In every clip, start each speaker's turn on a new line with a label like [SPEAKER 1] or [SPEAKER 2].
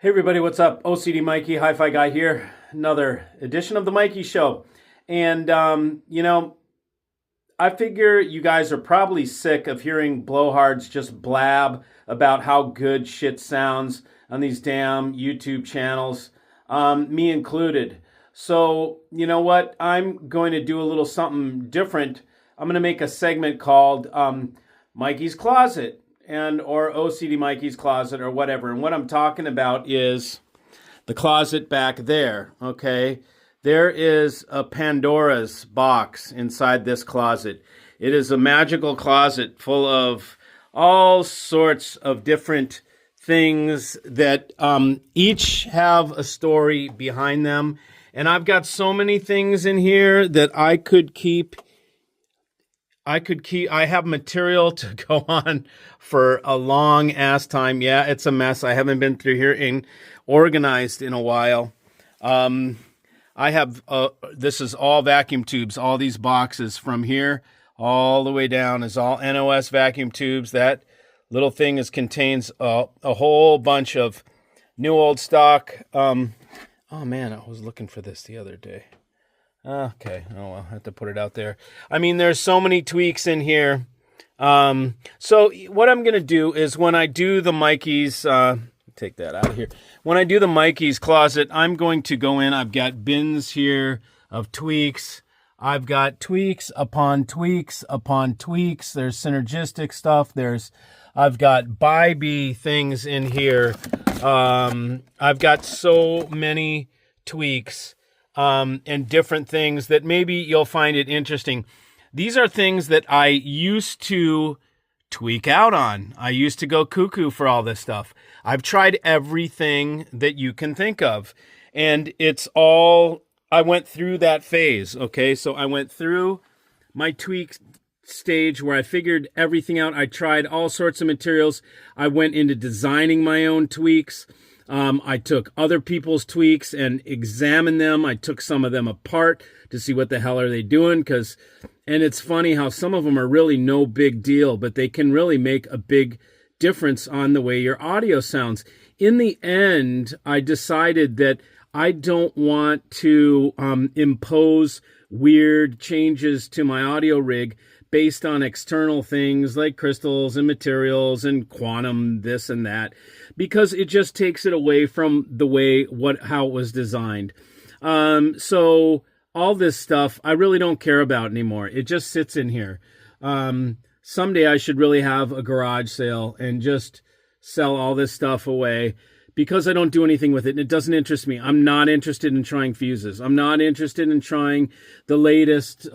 [SPEAKER 1] Hey everybody, what's up? OCD Mikey, Hi-Fi Guy here. Another edition of the Mikey Show. And, I figure you guys are probably sick of hearing blowhards just blab about how good shit sounds on these damn YouTube channels, me included. So, you know what? I'm going to do a little something different. I'm going to make a segment called Mikey's Closet or OCD Mikey's Closet or whatever. And what I'm talking about is the closet back there, okay? There is a Pandora's box inside this closet. It is a magical closet full of all sorts of different things that each have a story behind them. And I've got so many things in here that I have material to go on for a long ass time. Yeah, it's a mess. I haven't been through here and organized in a while. I have, this is all vacuum tubes. All these boxes from here all the way down is all NOS vacuum tubes. That little thing contains a whole bunch of new old stock. Oh man, I was looking for this the other day. Okay. Oh, well, I have to put it out there. I mean, there's so many tweaks in here. So what I'm going to do is when I do the Mikey's, take that out of here. When I do the Mikey's Closet, I'm going to go in. I've got bins here of tweaks. I've got tweaks upon tweaks upon tweaks. There's synergistic stuff. I've got Bybee things in here. I've got so many tweaks. And different things that maybe you'll find it interesting. These are things that I used to tweak out on. I used to go cuckoo for all this stuff. I've tried everything that you can think of. And I went through that phase, okay? So I went through my tweak stage where I figured everything out. I tried all sorts of materials. I went into designing my own tweaks. I took other people's tweaks and examined them. I took some of them apart to see what the hell are they doing. And it's funny how some of them are really no big deal, but they can really make a big difference on the way your audio sounds. In the end, I decided that I don't want to impose weird changes to my audio rig based on external things like crystals and materials and quantum this and that, because it just takes it away from how it was designed. So all this stuff I really don't care about anymore. It just sits in here. Someday I should really have a garage sale and just sell all this stuff away, because I don't do anything with it and it doesn't interest me. I'm not interested in trying fuses. I'm not interested in trying the latest,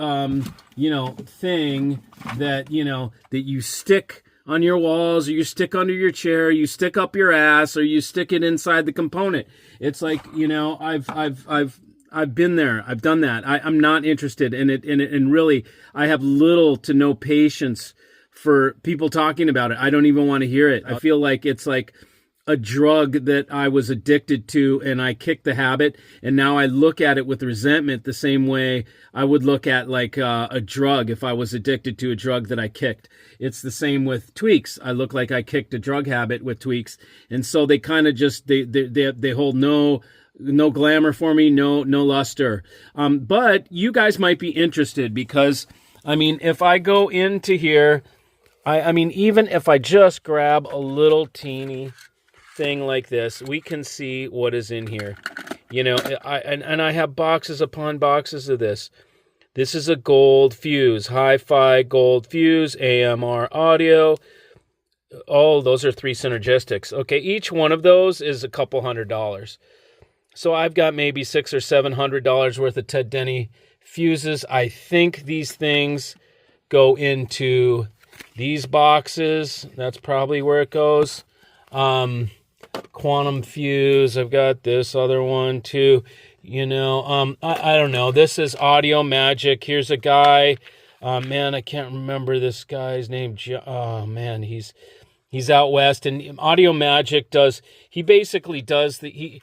[SPEAKER 1] thing that you stick on your walls, or you stick under your chair, you stick up your ass, or you stick it inside the component. It's like, I've been there. I've done that. I'm not interested in it. And really, I have little to no patience for people talking about it. I don't even want to hear it. I feel like it's like a drug that I was addicted to, and I kicked the habit, and now I look at it with resentment the same way I would look at like a drug if I was addicted to a drug that I kicked. It's the same with tweaks. I look like I kicked a drug habit with tweaks, and so they kind of just they hold no glamour for me, no luster. But you guys might be interested, because I mean, if I go into here, I mean, even if I just grab a little teeny thing like this, we can see what is in here. I have boxes upon boxes of this. This is a gold fuse, hi-fi gold fuse, AMR audio. Oh, those are 3 synergistics. Okay, each one of those is a couple $100. So I've got maybe $600 or $700 worth of Ted Denny fuses. I think these things go into these boxes. That's probably where it goes. Quantum fuse. I've got this other one too. I don't know. This is Audio Magic. Here's a guy. Man, I can't remember this guy's name. Oh man, he's out west, and Audio Magic he basically does the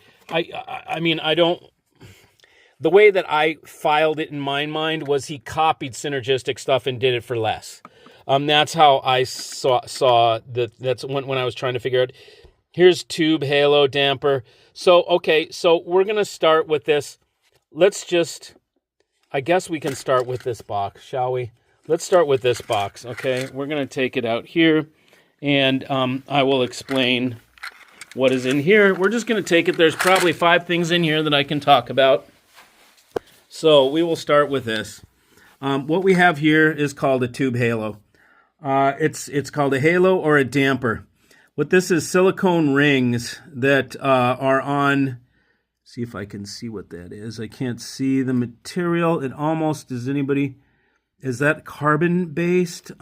[SPEAKER 1] way that I filed it in my mind was he copied synergistic stuff and did it for less. That's how I saw that. That's when I was trying to figure out. Here's tube halo damper. So, okay, so we're going to start with this. I guess we can start with this box, shall we? Let's start with this box, okay? We're going to take it out here, and I will explain what is in here. We're just going to take it. There's probably 5 things in here that I can talk about. So we will start with this. What we have here is called a tube halo. It's called a halo or a damper. What this is, silicone rings that are on, see if I can see what that is. I can't see the material. It almost, is that carbon-based?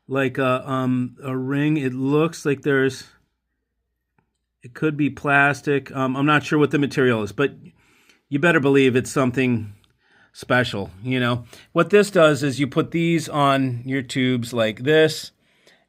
[SPEAKER 1] Like a ring. It looks like it could be plastic. I'm not sure what the material is, but you better believe it's something special, you know. What this does is you put these on your tubes like this,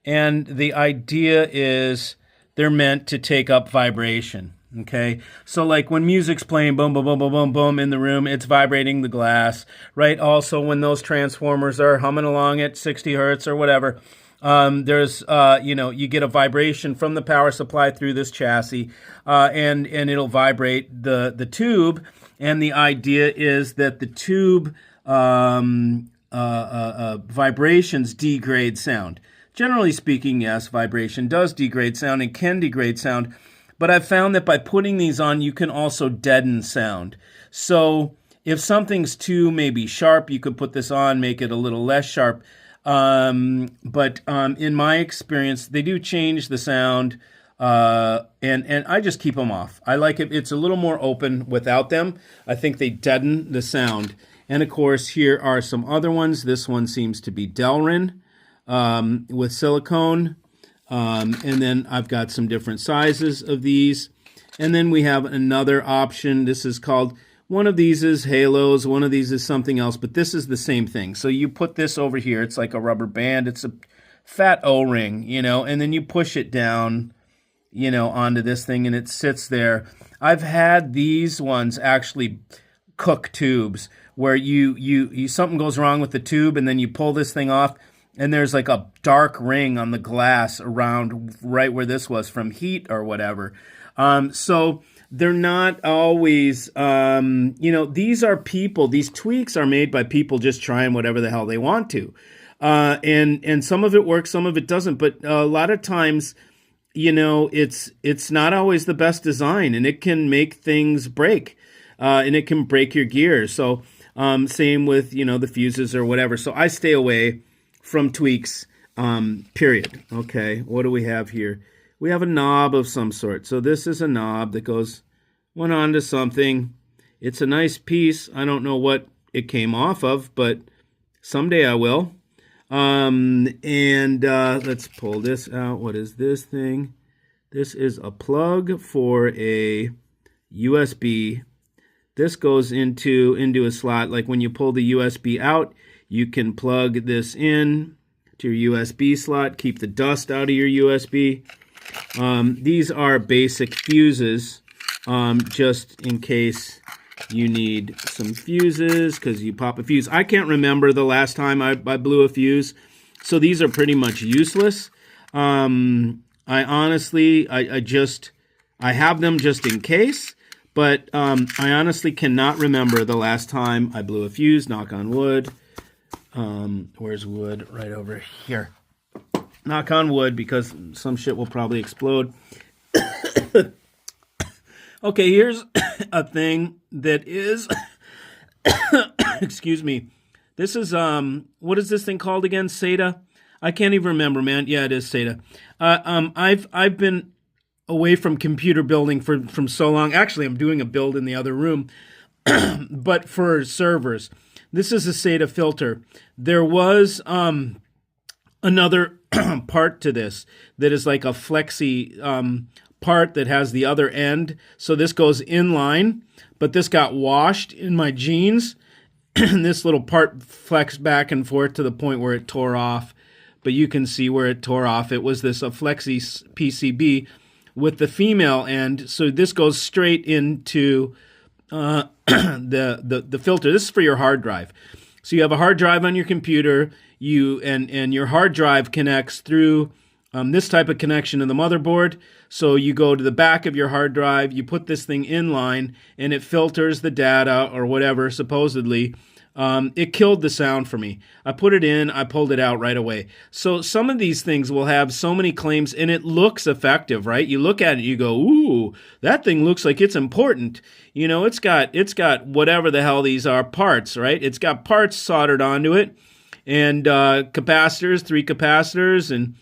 [SPEAKER 1] and the idea is they're meant to take up vibration, okay? So like when music's playing boom, boom, boom, boom, boom, boom in the room, it's vibrating the glass, right? Also when those transformers are humming along at 60 hertz or whatever, there's, you get a vibration from the power supply through this chassis, and it'll vibrate the tube. And the idea is that the tube vibrations degrade sound. Generally speaking, yes, vibration does degrade sound and can degrade sound. But I've found that by putting these on, you can also deaden sound. So if something's too maybe sharp, you could put this on, make it a little less sharp. But in my experience, they do change the sound. And I just keep them off. I like it. It's a little more open without them. I think they deaden the sound. And of course, here are some other ones. This one seems to be Delrin with silicone. And then I've got some different sizes of these. And then we have another option. This is called, one of these is halos, one of these is something else, but this is the same thing. So you put this over here. It's like a rubber band. It's a fat O-ring, you know, and then you push it down, you know, onto this thing, and it sits there. I've had these ones actually cook tubes where you something goes wrong with the tube, and then you pull this thing off, and there's like a dark ring on the glass around right where this was from heat or whatever. So they're not always, these are people, these tweaks are made by people just trying whatever the hell they want to. And some of it works, some of it doesn't, but a lot of times, you know, it's not always the best design, and it can make things break, and it can break your gears. So same with, you know, the fuses or whatever. So I stay away from tweaks, period. Okay, what do we have here? We have a knob of some sort. So this is a knob that went onto something. It's a nice piece. I don't know what it came off of, but someday I will. Let's pull this out. What is this thing? This is a plug for a USB. This goes into a slot. Like when you pull the USB out, you can plug this in to your USB slot, keep the dust out of your USB. These are basic fuses, just in case you need some fuses, because you pop a fuse. I can't remember the last time I blew a fuse, so these are pretty much useless. I honestly have them just in case, but I honestly cannot remember the last time I blew a fuse, knock on wood. Where's wood? Right over here. Knock on wood, because some shit will probably explode. Okay, here's a thing that is, excuse me. This is, what is this thing called again? SATA? I can't even remember, man. Yeah, it is SATA. I've been away from computer building from so long. Actually, I'm doing a build in the other room, but for servers. This is a SATA filter. There was another part to this that is like a flexi part that has the other end. So this goes in line, but this got washed in my jeans, and this little part flexed back and forth to the point where it tore off. But you can see where it tore off. It was a flexi PCB with the female end. So this goes straight into the filter. This is for your hard drive. So you have a hard drive on your computer, and your hard drive connects through this type of connection to the motherboard. So you go to the back of your hard drive, you put this thing in line, and it filters the data or whatever, supposedly. It killed the sound for me. I put it in, I pulled it out right away. So some of these things will have so many claims, and it looks effective, right? You look at it, you go, ooh, that thing looks like it's important. You know, it's got whatever the hell these are, parts, right? It's got parts soldered onto it, and capacitors, 3 capacitors, and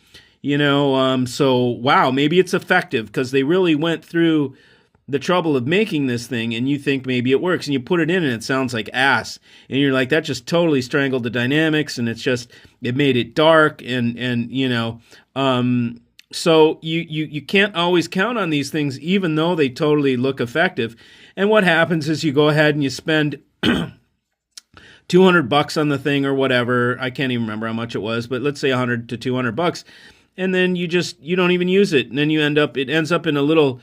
[SPEAKER 1] so wow, maybe it's effective because they really went through the trouble of making this thing, and you think maybe it works, and you put it in and it sounds like ass, and you're like, that just totally strangled the dynamics, and it made it dark, and so you can't always count on these things, even though they totally look effective. And what happens is you go ahead and you spend $200 on the thing or whatever. I can't even remember how much it was, but let's say $100 to $200. And then you don't even use it. And then it ends up in a little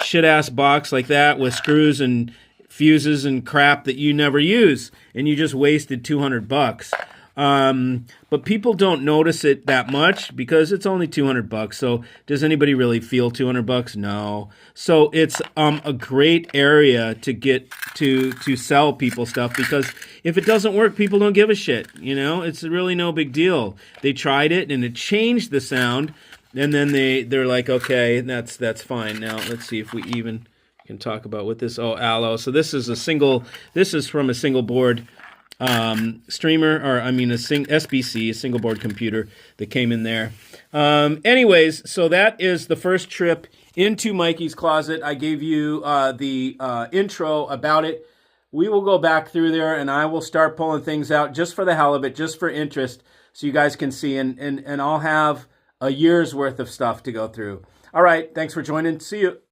[SPEAKER 1] shit ass box like that with screws and fuses and crap that you never use. And you just wasted $200. But people don't notice it that much because it's only $200. So does anybody really feel $200? No. So it's a great area to get to sell people stuff, because if it doesn't work, people don't give a shit. It's really no big deal. They tried it and it changed the sound, and then they're like, okay, that's fine. Now let's see if we even can talk about what this. Oh, Allo. So this is from a single board streamer, or SBC, a single board computer that came in there. Anyways, so that is the first trip into Mikey's closet. I gave you the intro about it. We will go back through there, and I will start pulling things out just for the hell of it, just for interest, so you guys can see, and I'll have a year's worth of stuff to go through. All right, thanks for joining. See you.